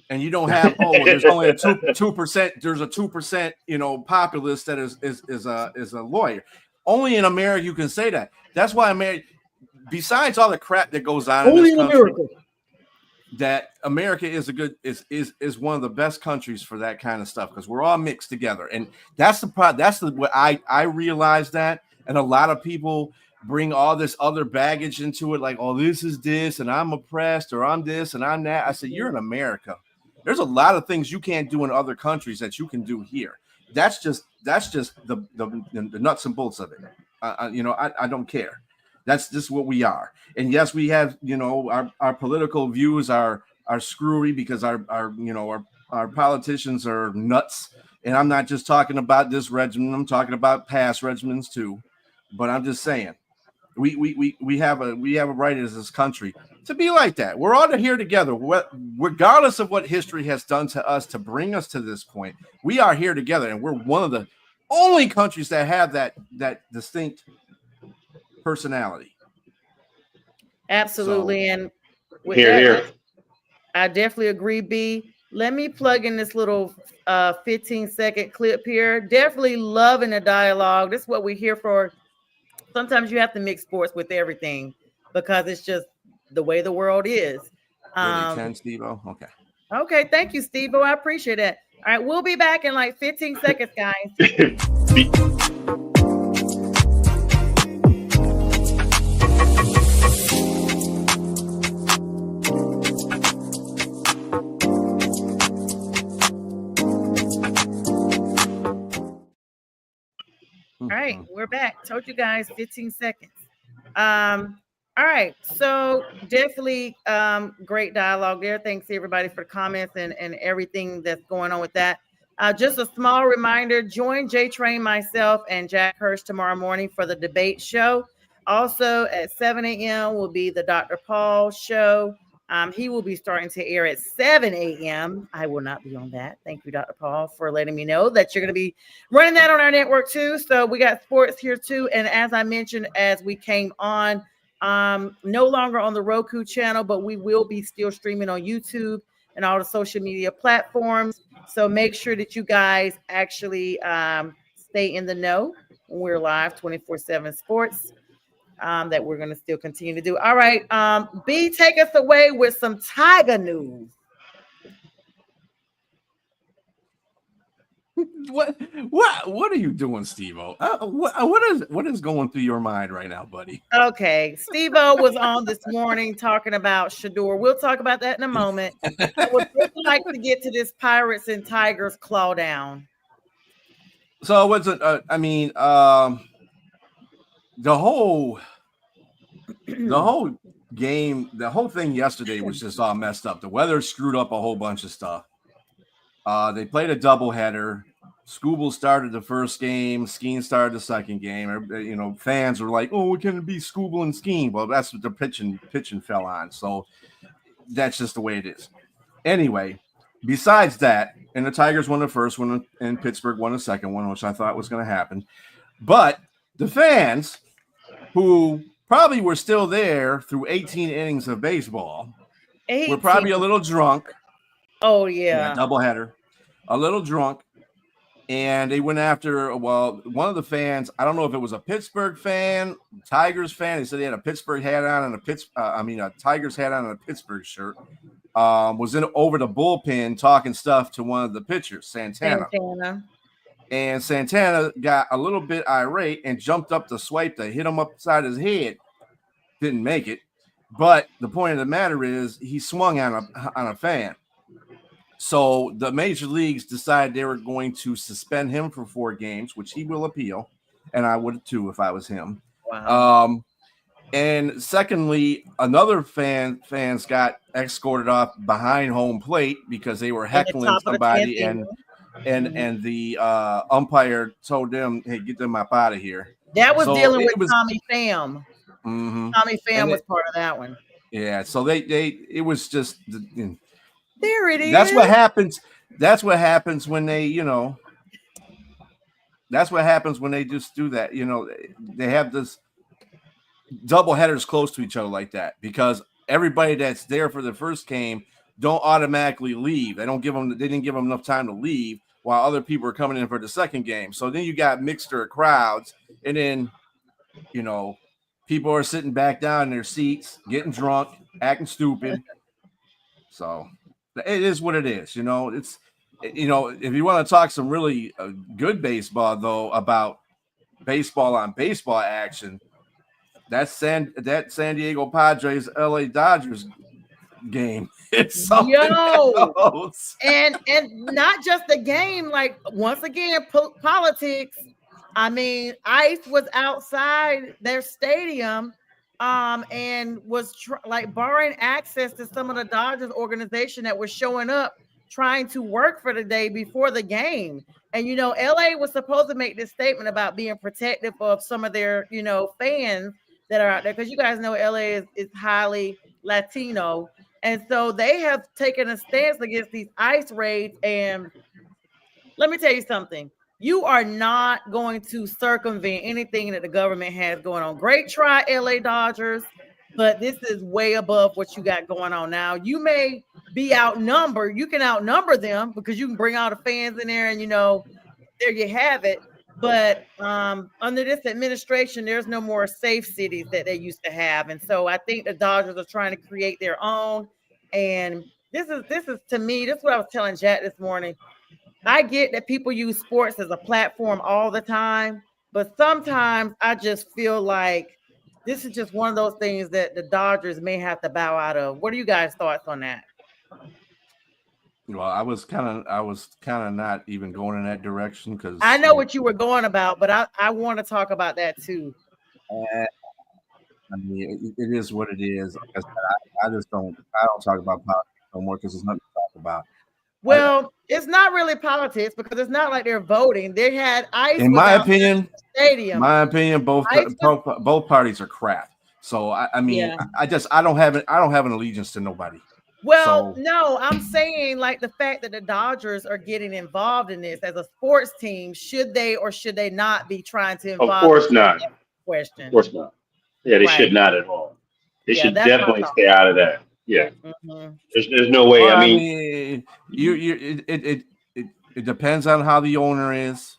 and you don't have there's only a 2%. There's a 2%, you know, populace that is a lawyer. Only in America you can say that. That's why America, besides all the crap that goes on in this country, that America is is one of the best countries for that kind of stuff, because we're all mixed together. And that's the problem. That's what I realize that, and a lot of people bring all this other baggage into it, like, oh, this is this, and I'm oppressed, or I'm this, and I'm that. I said, you're in America. There's a lot of things you can't do in other countries that you can do here. That's just the nuts and bolts of it. I don't care. That's just what we are. And yes, we have, you know, our political views are screwy because our politicians are nuts. And I'm not just talking about this regimen. I'm talking about past regimens too. But I'm just saying, we have a right as this country to be like that. We're all here together, regardless of what history has done to us to bring us to this point. We are here together, and we're one of the only countries that have that distinct personality. Absolutely. So, and with here. I definitely agree, B. Let me plug in this little 15-second clip here. Definitely loving the dialogue. This is what we're here for. Sometimes you have to mix sports with everything because it's just the way the world is. Really 10, Steve-O? Okay. Okay, thank you, Steve-O. I appreciate that. All right, we'll be back in like 15 seconds, guys. All right, we're back. Told you guys 15 seconds. All right, so definitely great dialogue there. Thanks everybody for the comments and everything that's going on with that. Just a small reminder, join J Train, myself, and Jack Hirsch tomorrow morning for the debate show. Also at 7 a.m. will be the Dr. Paul show. He will be starting to air at 7 a.m. I will not be on that. Thank you, Dr. Paul, for letting me know that you're going to be running that on our network too. So we got sports here too. And as I mentioned, as we came on, no longer on the Roku channel, but we will be still streaming on YouTube and all the social media platforms. So make sure that you guys actually stay in the know when we're live 24/7 sports. That we're going to still continue to do. All right, B, take us away with some Tiger news. What are you doing, Steve-O? What is going through your mind right now, buddy? Okay, Steve-O was on this morning talking about Shador. We'll talk about that in a moment. I would just like to get to this Pirates and Tigers claw down. So what's it? I mean, the whole game, the whole thing yesterday was just all messed up. The weather screwed up a whole bunch of stuff. They played a doubleheader. Skubal started the first game. Skeen started the second game. You know, fans were like, "Oh, can it be Skubal and Skeen?" Well, that's what the pitching fell on. So that's just the way it is. Anyway, besides that, and the Tigers won the first one, and Pittsburgh won the second one, which I thought was going to happen. But the fans, who probably were still there through 18 innings of baseball, were probably a little drunk. Oh, yeah. Doubleheader. A little drunk. And they went after, well, one of the fans, I don't know if it was a Pittsburgh fan, Tigers fan. They said he had a Pittsburgh hat on and a Tigers hat on and a Pittsburgh shirt. Was over the bullpen talking stuff to one of the pitchers, Santana. And Santana got a little bit irate and jumped up to swipe to hit him upside his head. Didn't make it. But the point of the matter is he swung on a fan. So the major leagues decided they were going to suspend him for 4 games, which he will appeal. And I would too if I was him. Wow. And secondly, another fans got escorted off behind home plate because they were heckling somebody, and the umpire told them, "Hey, get them up out of here." That was dealing with Tommy Pham. Mm-hmm. Tommy Pham was part of that one. Yeah, so it was just there it is. That's what happens. That's what happens when they, that's what happens when they just do that. They have this double headers close to each other like that because everybody that's there for the first game don't automatically leave. They didn't give them enough time to leave while other people are coming in for the second game. So then you got mixture crowds, and then people are sitting back down in their seats, getting drunk, acting stupid. So it is what it is. It's if you want to talk some really good baseball though about baseball on baseball action, that San Diego Padres LA Dodgers game. It's something else. And not just the game, like once again, politics. I mean, ICE was outside their stadium and was barring access to some of the Dodgers organization that was showing up trying to work for the day before the game. And LA was supposed to make this statement about being protective of some of their fans that are out there, because you guys know LA is highly Latino, and so they have taken a stance against these ICE raids. And let me tell you something. You are not going to circumvent anything that the government has going on. Great try, LA Dodgers, but this is way above what you got going on now. You may be outnumbered. You can outnumber them because you can bring all the fans in there, and there you have it. But under this administration, there's no more safe cities that they used to have, and so I think the Dodgers are trying to create their own. And this is to me, this is what I was telling Jack this morning. I get that people use sports as a platform all the time, but sometimes I just feel like this is just one of those things that the Dodgers may have to bow out of. What are you guys' thoughts on that? Well, I was kind of not even going in that direction because I know what you were going about, but I want to talk about that too. I mean, it is what it is. Like I said, I don't talk about politics no more because there's nothing to talk about. Well, it's not really politics because it's not like they're voting. They had ice. In my opinion, stadium. both parties are crap. So I mean, yeah. I don't have an allegiance to nobody. Well, no, I'm saying like the fact that the Dodgers are getting involved in this as a sports team, should they or should they not be trying to involve? Of course not. Question. Of course not. Yeah, they should not at all. They should definitely stay out of that. Yeah. Mm-hmm. There's no way. Well, I mean, it depends on how the owner is.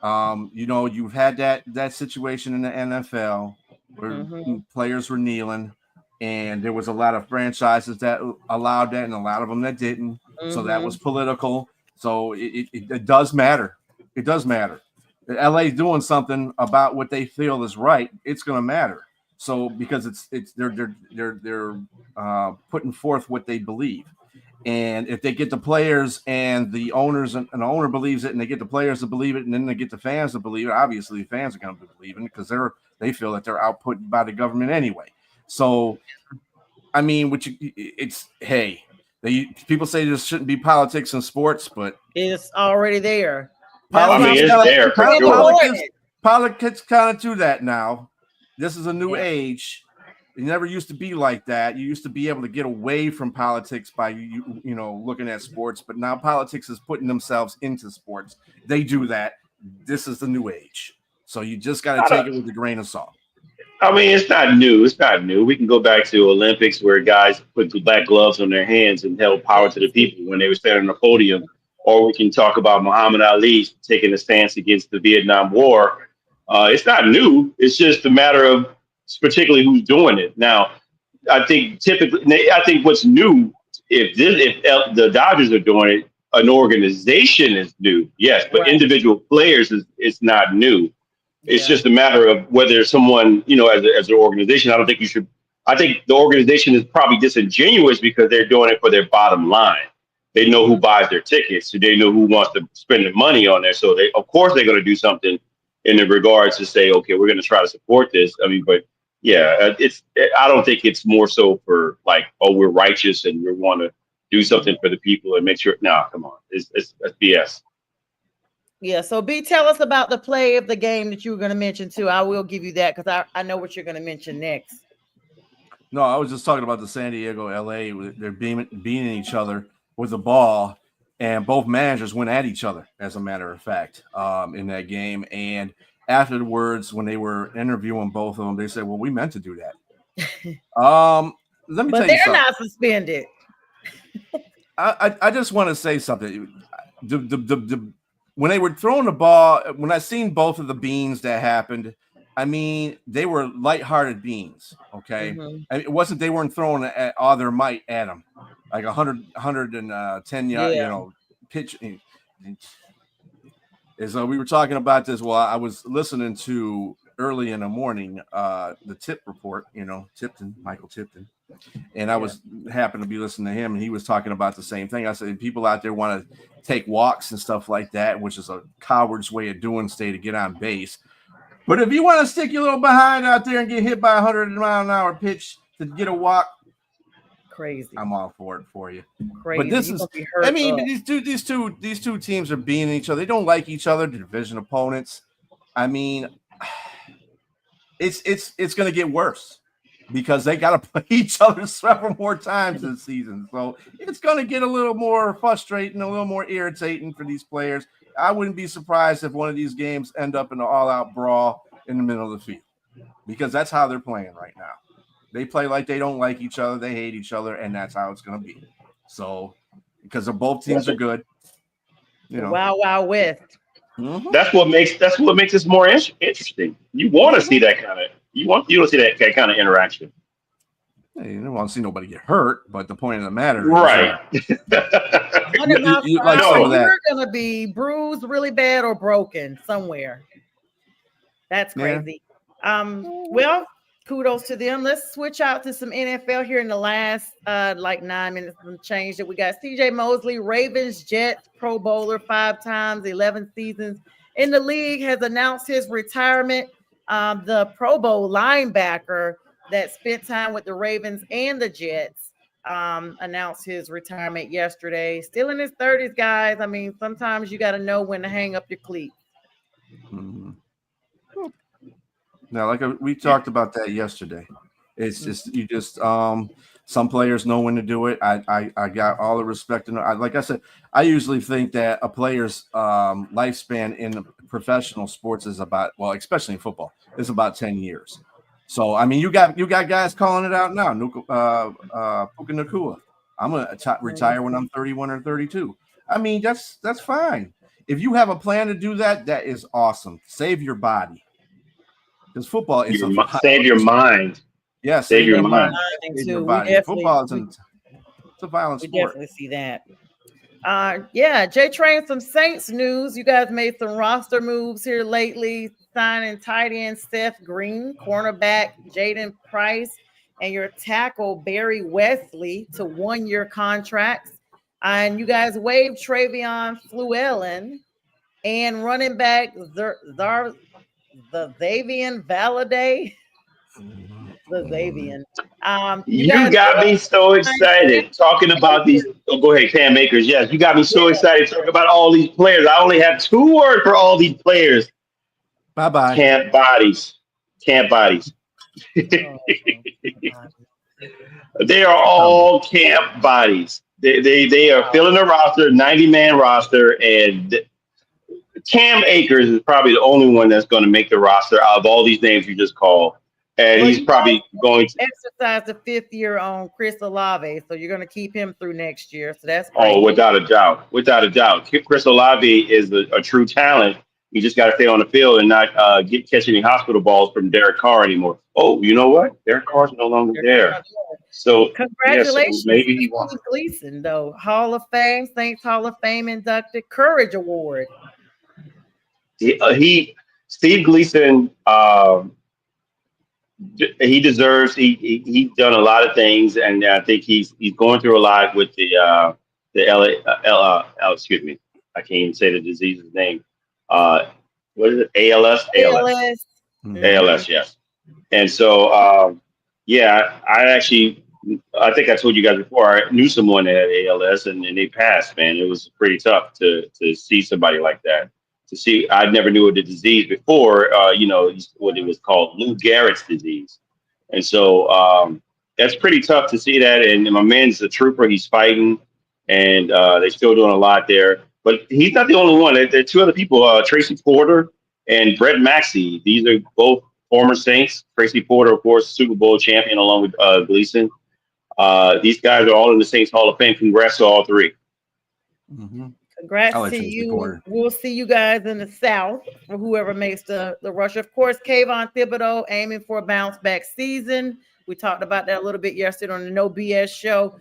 You've had that situation in the NFL where players were kneeling. And there was a lot of franchises that allowed that and a lot of them that didn't. Mm-hmm. So that was political. So it does matter. It does matter. LA is doing something about what they feel is right. It's going to matter. So because they're putting forth what they believe. And if they get the players and the owners and the owner believes it and they get the players to believe it and then they get the fans to believe it, obviously the fans are going to believe it because they feel that they're output by the government anyway. So, I mean, people say there shouldn't be politics in sports, but it's already there. It's there. Politics kind of do that now. This is a new age. It never used to be like that. You used to be able to get away from politics by looking at sports, but now politics is putting themselves into sports. They do that. This is the new age. So you just got to take it with a grain of salt. I mean, it's not new. It's not new. We can go back to Olympics where guys put the black gloves on their hands and held power to the people when they were standing on the podium. Or we can talk about Muhammad Ali taking a stance against the Vietnam War. It's not new. It's just a matter of particularly who's doing it. Now, I think what's new, if the Dodgers are doing it, an organization is new. Yes, but individual players is not new. It's just a matter of whether someone, as an organization, I think the organization is probably disingenuous because they're doing it for their bottom line. They know who buys their tickets, so they know who wants to spend the money on there. So they're going to do something in the regards to say, okay, we're going to try to support this. I mean, but yeah, I don't think it's more so for like, oh, we're righteous and we want to do something for the people and make sure. No, come on. It's BS. Yeah, so B, tell us about the play of the game that you were going to mention too. I will give you that because I know what you're going to mention next. No, I was just talking about the San Diego, LA. They're beating each other with the ball, and both managers went at each other, as a matter of fact, in that game. And afterwards, when they were interviewing both of them, they said, well, we meant to do that. Let me tell you something. But they're not suspended. I just want to say something. When they were throwing the ball, when I seen both of the beans that happened, I mean, they were lighthearted beans, okay? Mm-hmm. I mean, they weren't throwing at all their might at them, like 110 yard, pitch. So we were talking about this while I was listening to early in the morning, the Tip report, Michael Tipton. And I happened to be listening to him, and he was talking about the same thing. I said, people out there want to take walks and stuff like that, which is a coward's way of doing to get on base. But if you want to stick your little behind out there and get hit by a 100-mile-an-hour pitch to get a walk, crazy. I'm all for it for you. Crazy. But this is, I mean, these two teams are beating each other. They don't like each other. They're division opponents. I mean, it's going to get worse. Because they got to play each other several more times this season. So it's going to get a little more frustrating, a little more irritating for these players. I wouldn't be surprised if one of these games end up in an all-out brawl in the middle of the field. Because that's how they're playing right now. They play like they don't like each other. They hate each other, and that's how it's going to be. So because both teams are good, you know. Wow, West. Mm-hmm. That's what makes this more interesting. You want to see that kind of you to see that kind of interaction, Hey, you don't want to see nobody get hurt, but the point of the matter right? is, 100 miles per like hour, some of that. you're gonna be bruised really bad or broken somewhere. That's crazy. Well, kudos to them. Let's switch out to some NFL here in the last like 9 minutes and change that we got. CJ Mosley, Ravens, Jets, Pro Bowler 5 times, 11 seasons in the league, has announced his retirement. The Pro Bowl linebacker that spent time with the Ravens and the Jets announced his retirement yesterday. Still in his 30s, guys. I mean, sometimes you got to know when to hang up your cleats. Mm-hmm. Now, we talked about that yesterday. It's just some players know when to do it. I got all the respect, and like I said, I usually think that a player's lifespan in professional sports is about, well, especially in football, is about 10 years. So I mean, you got guys calling it out now. Puka Nacua. I'm gonna retire when I'm 31 or 32. I mean, that's fine. If you have a plan to do that, that is awesome. Save your body. Because football is save your mind. Yeah, save your mind. Save your body. Football isn't. It's a violent sport. We definitely see that. Yeah, J Train, some Saints news. You guys made some roster moves here lately, signing tight end Seth Green, cornerback Jaden Price, and your tackle Barry Wesley to 1-year contracts. And you guys waived Travion Fluellen and running back the Xavier Valaday. The Xavier. You got me so excited talking about these. Oh, go ahead, Cam Akers. Yes, you got me so excited talking about all these players. I only have 2 words for all these players. Bye-bye. Camp bodies. Camp bodies. They are all camp bodies. They are filling the roster, 90-man roster, and Cam Akers is probably the only one that's going to make the roster out of all these names you just called. And he's probably going to exercise the 5th year on Chris Olave, so you're going to keep him through next year. So that's great. Oh, without a doubt. Chris Olave is a true talent. You just got to stay on the field and not catch any hospital balls from Derek Carr anymore. Oh, you know what? Derek Carr's no longer there. So congratulations, yeah, so maybe he Steve Gleason, though, Hall of Fame, Saints Hall of Fame inducted, Courage Award. Steve Gleason. He deserves. He's done a lot of things, and I think he's going through a lot with the excuse me, I can't even say the disease's name. What is it? ALS. ALS. Yes. And so, I think I told you guys before. I knew someone that had ALS, and they passed. Man, it was pretty tough to see somebody like that. I never knew of the disease before, what it was called, Lou Gehrig's disease. And so that's pretty tough to see that. And my man's a trooper. He's fighting, and they're still doing a lot there. But he's not the only one. There are 2 other people, Tracy Porter and Brett Maxey. These are both former Saints. Tracy Porter, of course, Super Bowl champion along with Gleason. These guys are all in the Saints Hall of Fame. Congrats to all 3. Mm-hmm. Congrats to you. We'll see you guys in the South for whoever makes the rush. Of course, Kayvon Thibodeau aiming for a bounce back season. We talked about that a little bit yesterday on the No BS show.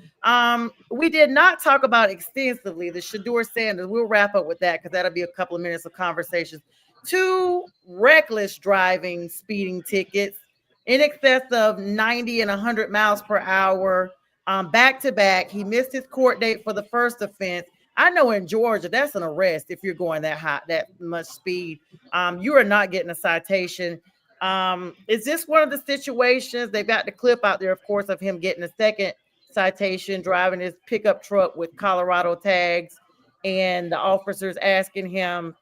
We did not talk about extensively the Shedeur Sanders. We'll wrap up with that because that'll be a couple of minutes of conversation. 2 reckless driving speeding tickets in excess of 90 and 100 miles per hour back to back. He missed his court date for the first offense. I know in Georgia, that's an arrest if you're going that much speed. You are not getting a citation. Is this one of the situations? They've got the clip out there, of course, of him getting a second citation, driving his pickup truck with Colorado tags, and the officers asking him,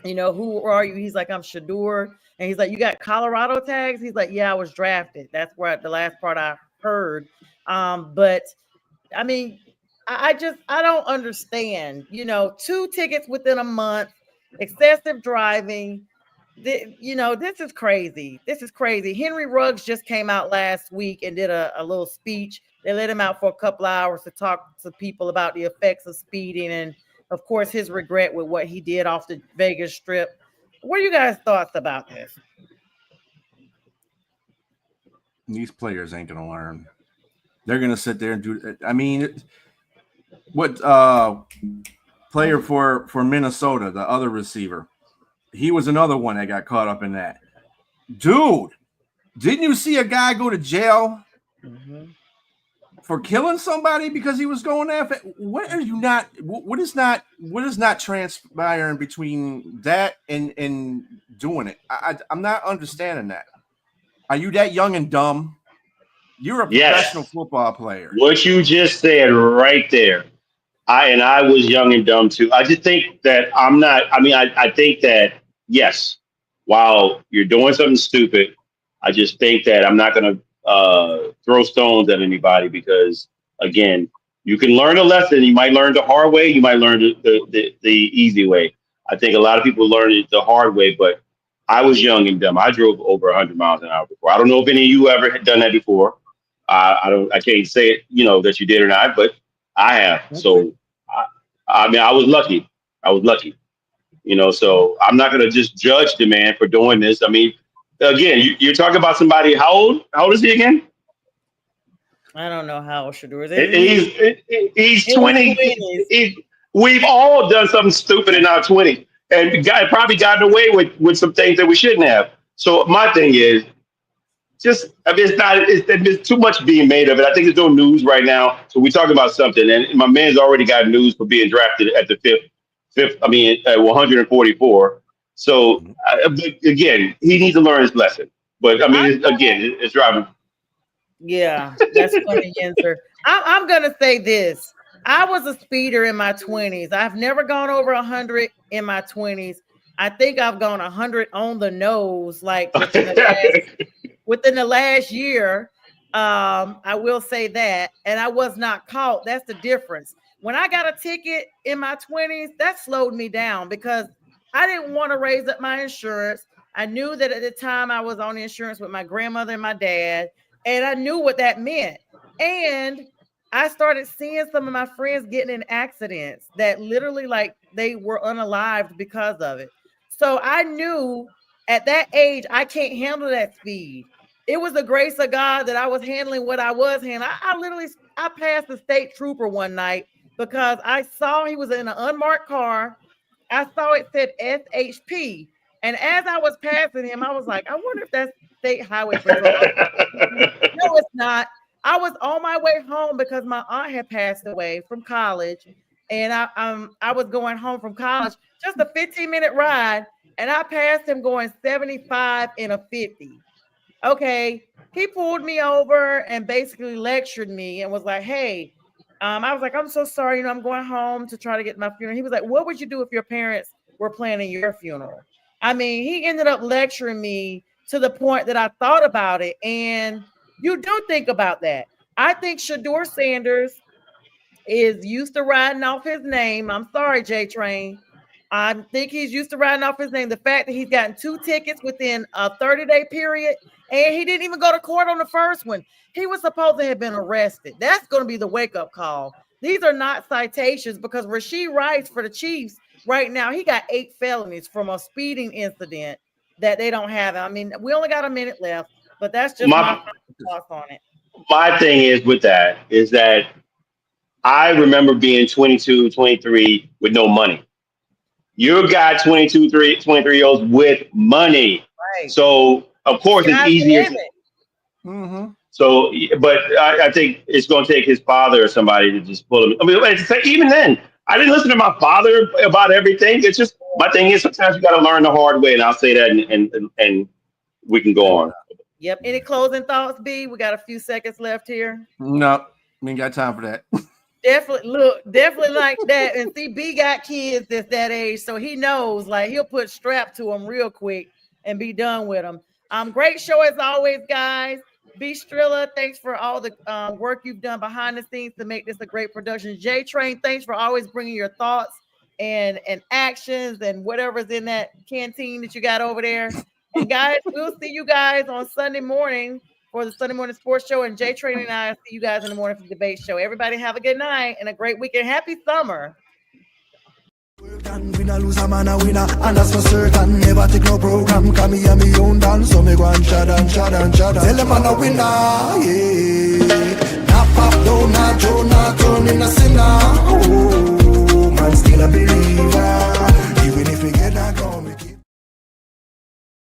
who are you? He's like, I'm Shedeur. And he's like, you got Colorado tags? He's like, yeah, I was drafted. That's where the last part I heard. But I mean, I don't understand, 2 tickets within a month, excessive driving. This is crazy. This is crazy. Henry Ruggs just came out last week and did a little speech. They let him out for a couple of hours to talk to people about the effects of speeding and, of course, his regret with what he did off the Vegas Strip. What are you guys' thoughts about this? These players ain't gonna learn. They're gonna sit there and do. I mean, what player for Minnesota, the other receiver, he was another one that got caught up in that. Dude, didn't you see a guy go to jail for killing somebody because he was going after? What are you not? What is not transpiring between that and doing it? I'm not understanding that. Are you that young and dumb? You're a professional football player. What you just said right there. I was young and dumb too. I just think that I'm not. I mean, I think that yes, while you're doing something stupid, I just think that I'm not going to throw stones at anybody because again, you can learn a lesson. You might learn the hard way. You might learn the easy way. I think a lot of people learn it the hard way, but I was young and dumb. I drove over 100 miles an hour before. I don't know if any of you ever had done that before. I can't say it, that you did or not, but I have. So, I mean, I was lucky. I was lucky, so I'm not going to just judge the man for doing this. I mean, again, you're talking about somebody. How old? How old is he again? I don't know how old Shedeur is. He's 20. We've all done something stupid in our 20s and probably gotten away with some things that we shouldn't have. So my thing is, it's too much being made of it. I think there's no news right now. So we're talking about something, and my man's already got news for being drafted at the fifth. I mean, at 144. So again, he needs to learn his lesson. But I mean, it's driving. Yeah, that's funny answer. I'm gonna say this. I was a speeder in my 20s. I've never gone over 100 in my 20s. I think I've gone 100 on the nose, like within the last year. I will say that, and I was not caught. That's the difference. When I got a ticket in my 20s, that slowed me down because I didn't want to raise up my insurance. I knew that at the time I was on insurance with my grandmother and my dad, and I knew what that meant. And I started seeing some of my friends getting in accidents that literally like they were unalived because of it. So I knew at that age, I can't handle that speed. It was the grace of God that I was handling what I was handling. I passed the state trooper one night because I saw he was in an unmarked car. I saw it said SHP. And as I was passing him, I was like, I wonder if that's State Highway Patrol. No, it's not. I was on my way home because my aunt had passed away from college. And I was going home from college, just a 15-minute ride. And I passed him going 75 in a 50. Okay. He pulled me over and basically lectured me and was like, hey, I was like, I'm so sorry. I'm going home to try to get my funeral. He was like, what would you do if your parents were planning your funeral? I mean, he ended up lecturing me to the point that I thought about it. And you do think about that. I think Shedeur Sanders is used to riding off his name. I'm sorry, J Train. I think he's used to riding off his name. The fact that he's gotten 2 tickets within a 30-day period, and he didn't even go to court on the first one. He was supposed to have been arrested. That's going to be the wake-up call. These are not citations because Rashee Rice for the Chiefs right now, he got 8 felonies from a speeding incident that they don't have. I mean, we only got a minute left, but that's just my thoughts on it. My thing is with that is that I remember being 22, 23 with no money. You got 23-year-olds with money. Right. So, of course, it's easier. So, but I think it's going to take his father or somebody to just pull him. I mean, even then, I didn't listen to my father about everything. It's just, my thing is sometimes you got to learn the hard way. And I'll say that and we can go on. Yep. Any closing thoughts, B? We got a few seconds left here. No, we ain't got time for that. Definitely like that. And see, B got kids that's that age, so he knows, like, he'll put strap to them real quick and be done with them. Great show as always, guys. B Strilla, thanks for all the work you've done behind the scenes to make this a great production. J Train, thanks for always bringing your thoughts and actions and whatever's in that canteen that you got over there. And guys, we'll see you guys on Sunday morning for the Sunday morning sports show. And Jay Training and I will see you guys in the morning for the debate show. Everybody have a good night and a great weekend. Happy summer. We not lose a man a winner, and that's for certain. Never take no program, come me and me own dance. So me go and shut and shut and shut. Tell them I'm a winner, yeah.